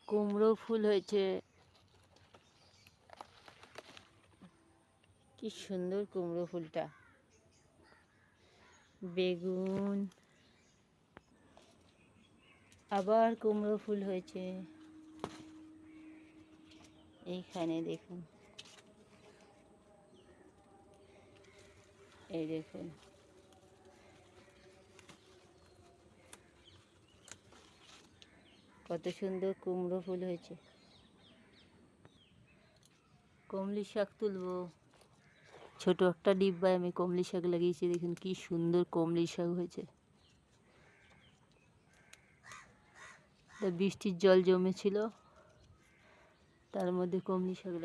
কুমড়ো ফুল হয়েছে, কি সুন্দর কুমড়ো ফুলটা। বেগুন, আবার কুমড়ো ফুল হয়েছে। এইখানে দেখুন, এই দেখুন, কত সুন্দর কুমড়ো ফুল হয়েছে। কমলি শাক তুলবো। ছোট একটা ডিব্বায় আমি কমলি শাক লাগিয়েছি, দেখুন কি সুন্দর কমলি শাক হয়েছে। বৃষ্টির জল জমেছিল, তার মধ্যে কমলি শাক